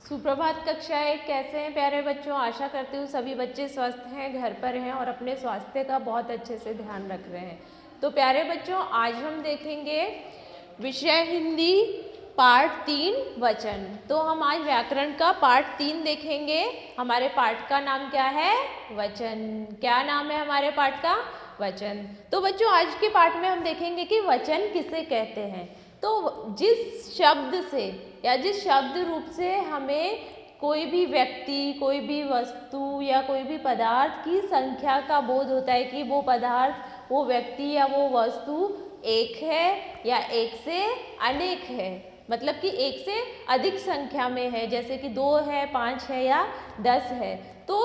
सुप्रभात कक्षाएं, कैसे हैं प्यारे बच्चों। आशा करती हूँ सभी बच्चे स्वस्थ हैं, घर पर हैं और अपने स्वास्थ्य का बहुत अच्छे से ध्यान रख रहे हैं। तो प्यारे बच्चों, आज हम देखेंगे विषय हिंदी पाठ 3 वचन। तो हम आज व्याकरण का पाठ 3 देखेंगे। हमारे पाठ का नाम क्या है? वचन। क्या नाम है हमारे पाठ का? वचन। तो बच्चों, आज के पाठ में हम देखेंगे कि वचन किसे कहते हैं। तो जिस शब्द से या जिस शब्द रूप से हमें कोई भी व्यक्ति, कोई भी वस्तु या कोई भी पदार्थ की संख्या का बोध होता है कि वो पदार्थ, वो व्यक्ति या वो वस्तु एक है या एक से अनेक है, मतलब कि एक से अधिक संख्या में है, जैसे कि 2 है, 5 है या 10 है। तो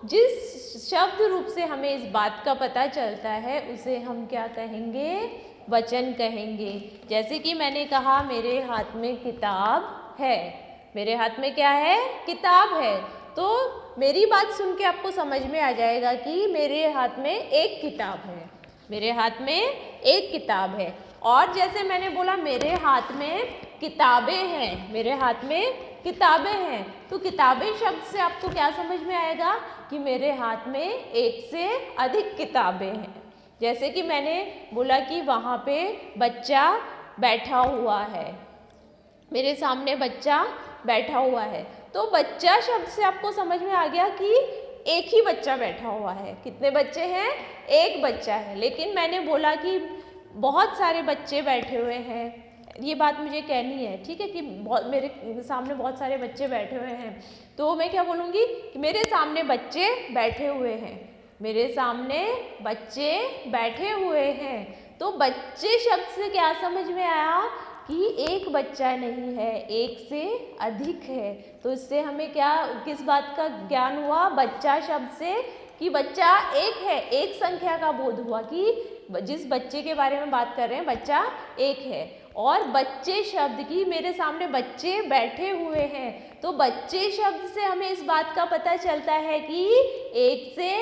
जिस शब्द रूप से हमें इस बात का पता चलता है उसे हम क्या कहेंगे? वचन कहेंगे। जैसे कि मैंने कहा, मेरे हाथ में किताब है। मेरे हाथ में क्या है? किताब है। तो मेरी बात सुन के आपको समझ में आ जाएगा कि मेरे हाथ में एक किताब है। मेरे हाथ में एक किताब है। और जैसे मैंने बोला मेरे हाथ में किताबें हैं, मेरे हाथ में किताबें हैं, तो किताबें शब्द से आपको क्या समझ में आएगा कि मेरे हाथ में एक से अधिक किताबें हैं। जैसे कि मैंने बोला कि वहाँ पे बच्चा बैठा हुआ है, मेरे सामने बच्चा बैठा हुआ है। तो बच्चा शब्द से आपको समझ में आ गया कि एक ही बच्चा बैठा हुआ है। कितने बच्चे हैं? एक बच्चा है। लेकिन मैंने बोला कि बहुत सारे बच्चे बैठे हुए हैं, ये बात मुझे कहनी है, ठीक है, कि मेरे सामने बहुत सारे बच्चे बैठे हुए हैं। तो मैं क्या बोलूँगी कि मेरे सामने बच्चे बैठे हुए हैं। मेरे सामने बच्चे बैठे हुए हैं। तो बच्चे शब्द से क्या समझ में आया कि एक बच्चा नहीं है, एक से अधिक है। तो इससे हमें क्या, किस बात का ज्ञान हुआ? बच्चा शब्द से कि बच्चा एक है, एक संख्या का बोध हुआ कि जिस बच्चे के बारे में बात कर रहे हैं बच्चा एक है। और बच्चे शब्द की मेरे सामने बच्चे बैठे हुए हैं। तो बच्चे शब्द से हमें इस बात का पता चलता है कि एक से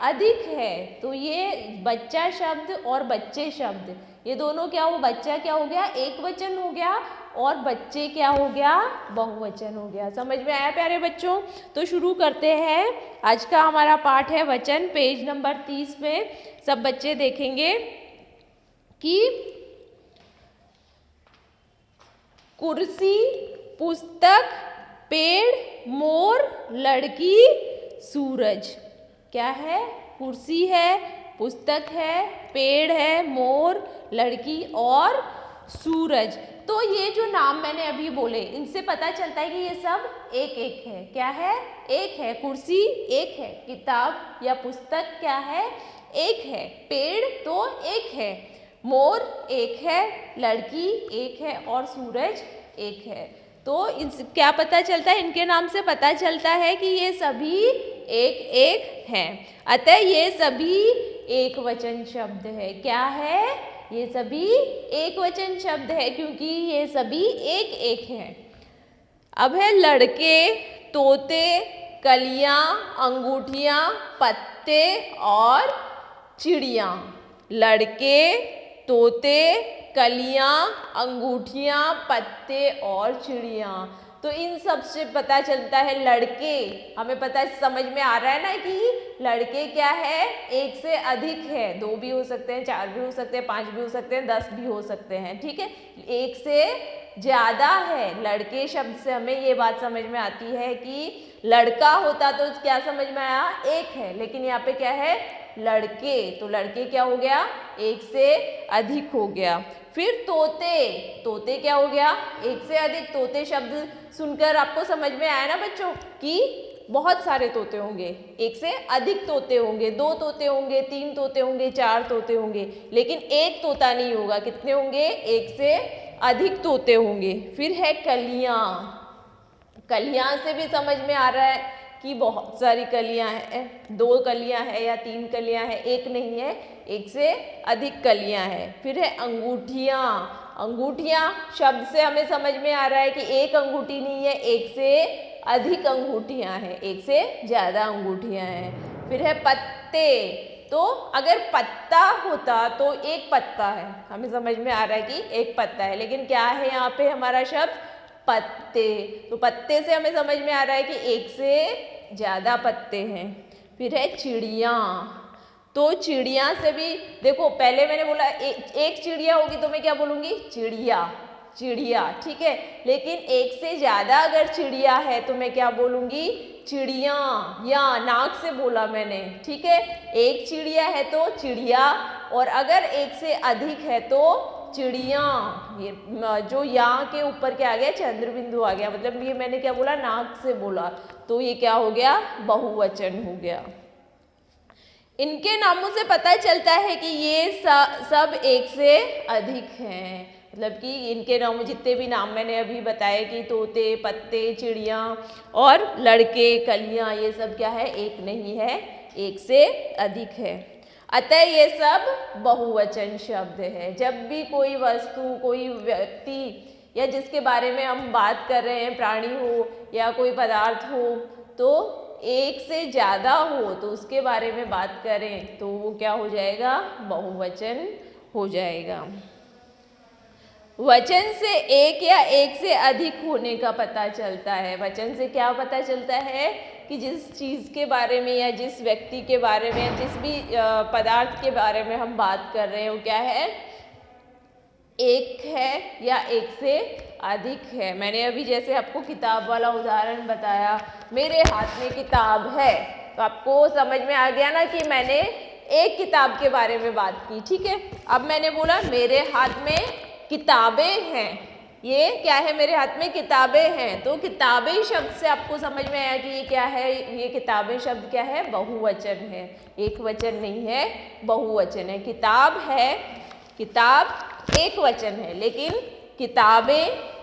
अधिक है। तो ये बच्चा शब्द और बच्चे शब्द, ये दोनों क्या हो? बच्चा क्या हो गया? एक वचन हो गया और बच्चे क्या हो गया? बहुवचन हो गया। समझ में आया प्यारे बच्चों? तो शुरू करते हैं। आज का हमारा पाठ है वचन। पेज नंबर 30 में सब बच्चे देखेंगे कि कुर्सी, पुस्तक, पेड़, मोर, लड़की, सूरज। क्या है? कुर्सी है, पुस्तक है, पेड़ है, मोर, लड़की और सूरज। तो ये जो नाम मैंने अभी बोले, इनसे पता चलता है कि ये सब एक एक है। क्या है? एक है। कुर्सी एक है, किताब या पुस्तक क्या है? एक है, पेड़ तो एक है, मोर एक है, लड़की एक है और सूरज एक है। तो इनसे क्या पता चलता है? इनके नाम से पता चलता है कि ये सभी एक एक हैं। अतः ये सभी एक वचन शब्द है। क्या है? ये सभी एक वचन शब्द है क्योंकि ये सभी एक एक हैं। अब है लड़के, तोते, कलियां, अंगूठियां, पत्ते और चिड़ियां। लड़के, तोते, कलियां, अंगूठियां, पत्ते और चिड़ियां। तो इन सब से पता चलता है लड़के, हमें पता समझ में आ रहा है ना कि लड़के क्या है? एक से अधिक है। 2 भी हो सकते हैं, 4 भी हो सकते हैं, 5 भी हो सकते हैं, 10 भी हो सकते हैं, ठीक है। एक से ज़्यादा है। लड़के शब्द से हमें ये बात समझ में आती है कि लड़का होता तो क्या समझ में आया? एक है, लेकिन यहाँ पे क्या है? लड़के। तो लड़के क्या हो गया? एक से अधिक हो गया। फिर तोते, तोते क्या हो गया? एक से अधिक। तोते शब्द सुनकर आपको समझ में आया ना बच्चों कि बहुत सारे तोते होंगे, एक से अधिक तोते होंगे, 2 तोते होंगे, 3 तोते होंगे, 4 तोते होंगे, लेकिन एक तोता नहीं होगा। कितने होंगे? एक से अधिक तोते होंगे। फिर है कलियां। कलियां से भी समझ में आ रहा है कि बहुत सारी कलियां हैं। 2 कलियां हैं या 3 कलियां हैं, एक नहीं है, एक से अधिक कलियां हैं। फिर है अंगूठियां। अंगूठियां शब्द से हमें समझ में आ रहा है कि एक अंगूठी नहीं है, एक से अधिक अंगूठियां हैं, एक से ज़्यादा अंगूठियां हैं। फिर है पत्ते। तो अगर पत्ता होता तो एक पत्ता है, हमें समझ में आ रहा है कि एक पत्ता है, लेकिन क्या है यहाँ पे हमारा शब्द? पत्ते। तो पत्ते से हमें समझ में आ रहा है कि एक से ज़्यादा पत्ते हैं। फिर है चिड़िया। तो चिड़िया से भी देखो, पहले मैंने बोला एक चिड़िया होगी तो मैं क्या बोलूँगी? चिड़िया, चिड़िया, ठीक है। लेकिन एक से ज़्यादा अगर चिड़िया है तो मैं क्या बोलूँगी? चिड़िया। या नाक से बोला मैंने, ठीक है। एक चिड़िया है तो चिड़िया, और अगर एक से अधिक है तो चिड़िया। ये जो यहाँ के ऊपर क्या आ गया? चंद्र बिंदु आ गया। मतलब ये मैंने क्या बोला? नाक से बोला, तो ये क्या हो गया? बहुवचन हो गया। इनके नामों से पता चलता है कि ये सब एक से अधिक हैं। मतलब कि इनके नाम जितने भी नाम मैंने अभी बताए कि तोते, पत्ते, चिड़िया और लड़के, कलियां, ये सब क्या है? एक नहीं है, एक से अधिक है। अतः ये सब बहुवचन शब्द है। जब भी कोई वस्तु, कोई व्यक्ति या जिसके बारे में हम बात कर रहे हैं, प्राणी हो या कोई पदार्थ हो, तो एक से ज़्यादा हो तो उसके बारे में बात करें तो वो क्या हो जाएगा? बहुवचन हो जाएगा। वचन से एक या एक से अधिक होने का पता चलता है। वचन से क्या पता चलता है? कि जिस चीज़ के बारे में या जिस व्यक्ति के बारे में, जिस भी पदार्थ के बारे में हम बात कर रहे हैं वो क्या है? एक है या एक से अधिक है। मैंने अभी जैसे आपको किताब वाला उदाहरण बताया, मेरे हाथ में किताब है, तो आपको समझ में आ गया ना कि मैंने एक किताब के बारे में बात की, ठीक है। अब मैंने बोला मेरे हाथ में किताबें हैं, ये क्या है? मेरे हाथ में किताबें हैं। तो किताबें शब्द से आपको समझ में आया कि ये क्या है? ये किताबें शब्द क्या है? बहुवचन है, एक वचन नहीं है, बहुवचन है। किताब है, किताब एक वचन है, लेकिन किताबें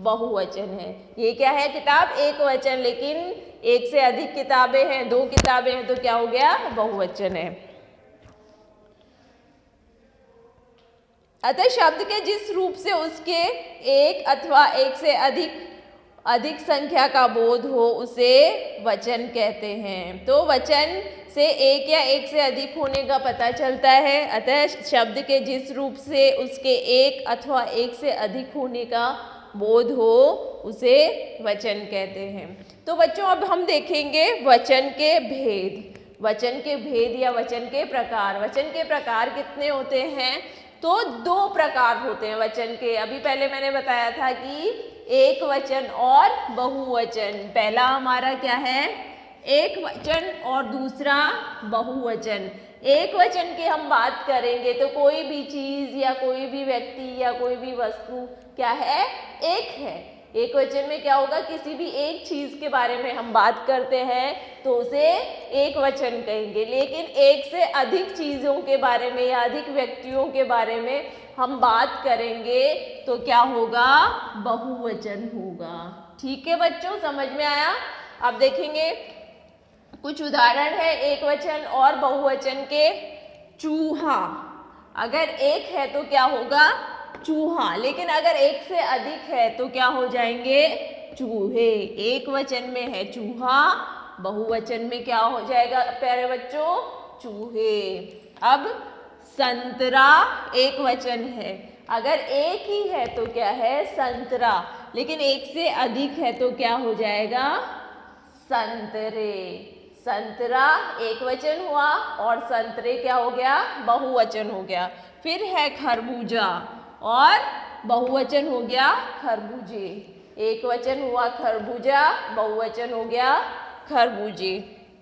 बहुवचन है। ये क्या है? किताब एक वचन, लेकिन एक से अधिक किताबें हैं, दो किताबें हैं, तो क्या हो गया? बहुवचन है। अतः शब्द के जिस रूप से उसके एक अथवा एक से अधिक संख्या का बोध हो उसे वचन कहते हैं। तो वचन से एक या एक से अधिक होने का पता चलता है। अतः शब्द के जिस रूप से उसके एक अथवा एक से अधिक होने का बोध हो उसे वचन कहते हैं। तो बच्चों अब हम देखेंगे वचन के भेद। वचन के भेद या वचन के प्रकार। वचन के प्रकार कितने होते हैं? तो दो प्रकार होते हैं वचन के। अभी पहले मैंने बताया था कि एक वचन और बहुवचन। पहला हमारा क्या है? एक वचन और दूसरा बहुवचन। एक वचन की हम बात करेंगे तो कोई भी चीज़ या कोई भी व्यक्ति या कोई भी वस्तु क्या है? एक है। एक वचन में क्या होगा? किसी भी एक चीज़ के बारे में हम बात करते हैं तो उसे एक वचन कहेंगे। लेकिन एक से अधिक चीज़ों के बारे में या अधिक व्यक्तियों के बारे में हम बात करेंगे तो क्या होगा? बहुवचन होगा। ठीक है बच्चों, समझ में आया? अब देखेंगे कुछ उदाहरण है एक वचन और बहुवचन के। चूहा, अगर एक है तो क्या होगा? चूहा। लेकिन अगर एक से अधिक है तो क्या हो जाएंगे? चूहे। एक वचन में है चूहा, बहुवचन में क्या हो जाएगा प्यारे बच्चों? चूहे। अब संतरा एक वचन है, अगर एक ही है तो क्या है? संतरा। लेकिन एक से अधिक है तो क्या हो जाएगा? संतरे। संतरा एक वचन हुआ और संतरे क्या हो गया? बहुवचन हो गया। फिर है खरबूजा और बहुवचन हो गया खरबूजे। एक वचन हुआ खरबूजा, बहुवचन हो गया खरबूजे।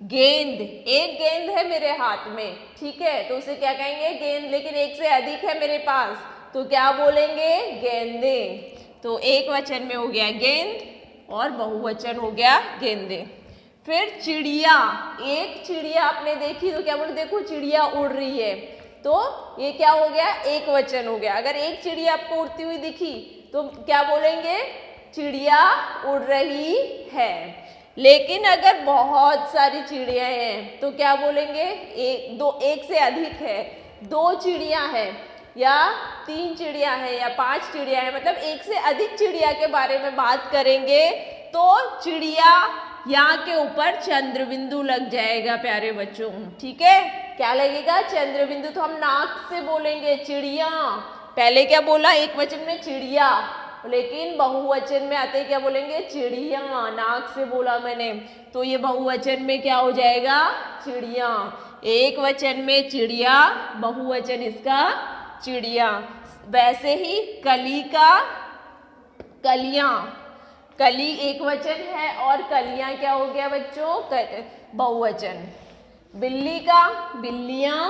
गेंद, एक गेंद है मेरे हाथ में, ठीक है, तो उसे क्या कहेंगे? गेंद। लेकिन एक से अधिक है मेरे पास तो क्या बोलेंगे? गेंदे। तो एक वचन में हो गया गेंद और बहुवचन हो गया गेंदे। फिर चिड़िया, एक चिड़िया आपने देखी तो क्या बोले? देखो चिड़िया उड़ रही है, तो ये क्या हो गया? एक वचन हो गया। अगर एक चिड़िया आपको उड़ती हुई दिखी तो क्या बोलेंगे? चिड़िया उड़ रही है। लेकिन अगर बहुत सारी चिड़िया हैं तो क्या बोलेंगे? एक से अधिक है, दो चिड़िया हैं या तीन चिड़िया हैं या पांच चिड़िया हैं, मतलब एक से अधिक चिड़िया के बारे में बात करेंगे तो चिड़िया यहाँ के ऊपर चंद्र बिंदु लग जाएगा प्यारे बच्चों। ठीक है, क्या लगेगा? चंद्र बिंदु। तो हम नाक से बोलेंगे चिड़िया। पहले क्या बोला? एक वचन में चिड़िया, लेकिन बहुवचन में आते क्या बोलेंगे? चिड़िया। नाक से बोला मैंने, तो ये बहुवचन में क्या हो जाएगा? चिड़िया। एक वचन में चिड़िया, बहुवचन इसका चिड़िया। वैसे ही कली का कलियां, कली एक वचन है और कलियां क्या हो गया बच्चों? बहुवचन। बिल्ली का बिल्लियां,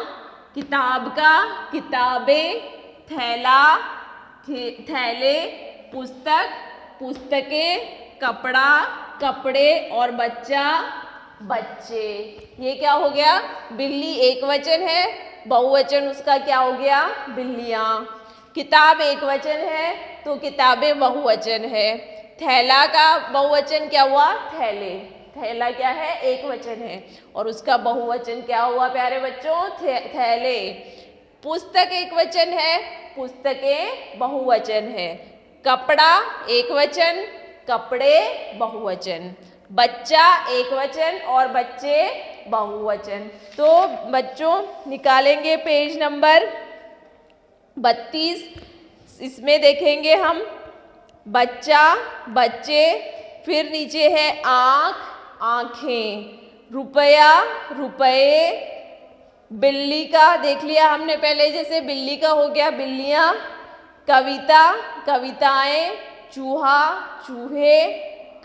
किताब का किताबें, थैला थैले, पुस्तक पुस्तकें, कपड़ा कपड़े और बच्चा बच्चे। ये क्या हो गया? बिल्ली एक वचन है, बहुवचन उसका क्या हो गया? बिल्लियां। किताब एक वचन है तो किताबें बहुवचन है। थैला का बहुवचन क्या हुआ? थैले। थैला क्या है? एक वचन है और उसका बहुवचन क्या हुआ प्यारे बच्चों? थैले। पुस्तक एक वचन है, पुस्तकें बहुवचन है। कपड़ा एक वचन, कपड़े बहुवचन। बच्चा एक वचन और बच्चे बहुवचन। तो बच्चों निकालेंगे पेज नंबर 32। इसमें देखेंगे हम बच्चा बच्चे, फिर नीचे है आँख आँखें, रुपया रुपए। बिल्ली का देख लिया हमने पहले, जैसे बिल्ली का हो गया बिल्लियाँ। कविता कविताएं, चूहा चूहे,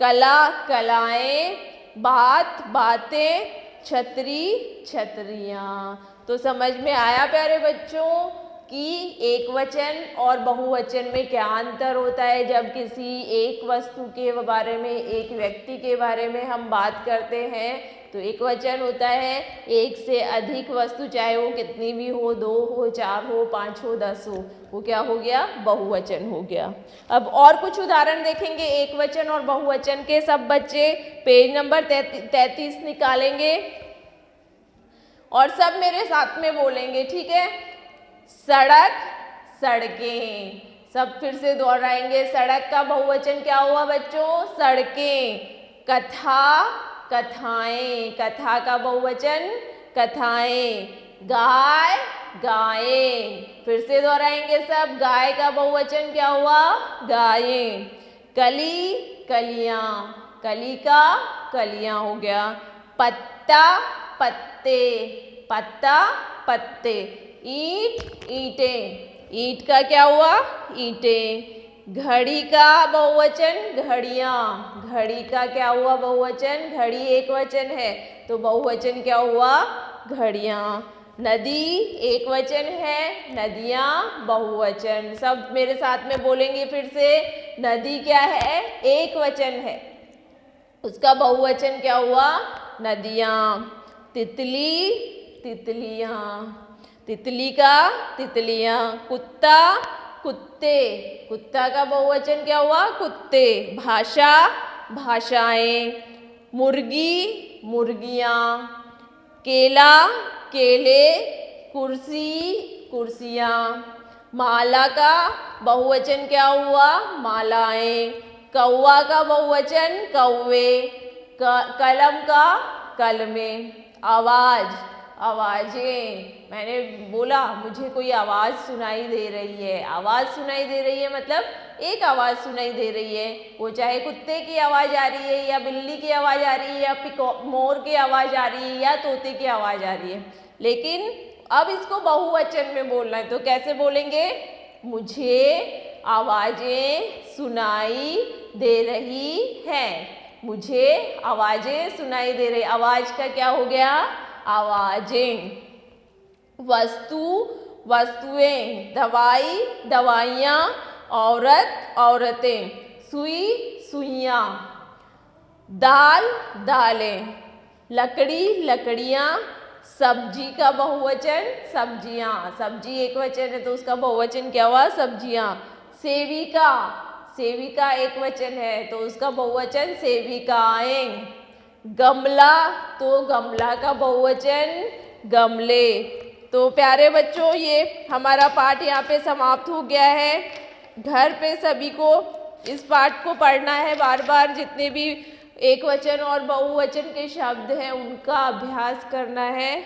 कला कलाएं, बात बातें, छतरी छतरियाँ। तो समझ में आया प्यारे बच्चों कि एक वचन और बहुवचन में क्या अंतर होता है जब किसी एक वस्तु के बारे में, एक व्यक्ति के बारे में हम बात करते हैं। तो एक वचन होता है एक से अधिक वस्तु, चाहे वो कितनी भी हो, 2 हो, 4 हो, 5 हो, 10 हो, वो क्या हो गया? बहुवचन हो गया। अब और कुछ उदाहरण देखेंगे एक वचन और बहुवचन के। सब बच्चे पेज नंबर 33 निकालेंगे और सब मेरे साथ में बोलेंगे, ठीक है? सड़क सड़कें। सब फिर से दोहराएंगे। सड़क का बहुवचन क्या हुआ बच्चों? सड़कें। कथा कथाएं, कथा का बहुवचन कथाएं। गाय गायें। फिर से दोहराएंगे सब। गाय का बहुवचन क्या हुआ? गायें। कली कलियां, कली का कलियां हो गया। पत्ता पत्ते, पत्ता पत्ते। ईंट ईंटें, ईंट का क्या हुआ? ईंटें। घड़ी का बहुवचन घड़ियां, घड़ी का क्या हुआ बहुवचन? घड़ी एक वचन है तो बहुवचन क्या हुआ? घड़ियां। नदी एक वचन है, नदियां बहुवचन। सब मेरे साथ में बोलेंगे फिर से। नदी क्या है? एक वचन है, उसका बहुवचन क्या हुआ? नदियां। तितली तितलियां, तितली का तितलियां। कुत्ता कुत्ते, कुत्ता का बहुवचन क्या हुआ? कुत्ते। भाषा भाषाएं। मुर्गी मुर्गियां। केला केले, कुर्सी कुर्सियां। माला का बहुवचन क्या हुआ? मालाएं। कौवा का बहुवचन कौवे। कलम का कलमें। आवाज आवाजें। मैंने बोला मुझे कोई आवाज़ सुनाई दे रही है, आवाज़ सुनाई दे रही है मतलब एक आवाज़ सुनाई दे रही है, वो चाहे कुत्ते की आवाज़ आ रही है या बिल्ली की आवाज़ आ रही है या मोर की आवाज़ आ रही है या तोते की आवाज़ आ रही है। लेकिन अब इसको बहुवचन में बोलना है तो कैसे बोलेंगे? मुझे आवाज़ें सुनाई दे रही हैं, मुझे आवाज़ें सुनाई दे रही। आवाज़ का क्या हो गया? आवाजें। वस्तु वस्तुएं। दवाई दवाइयाँ। औरत औरतें। सुई सुइयाँ। दाल दालें। लकड़ी लकड़ियाँ। सब्जी का बहुवचन सब्जियाँ, सब्जी एक वचन है तो उसका बहुवचन क्या हुआ? सब्जियाँ। सेविका, सेविका एक वचन है तो उसका बहुवचन सेविकाएं। गमला तो गमला का बहुवचन गमले। तो प्यारे बच्चों ये हमारा पाठ यहाँ पे समाप्त हो गया है। घर पे सभी को इस पाठ को पढ़ना है बार बार, जितने भी एक वचन और बहुवचन के शब्द हैं उनका अभ्यास करना है।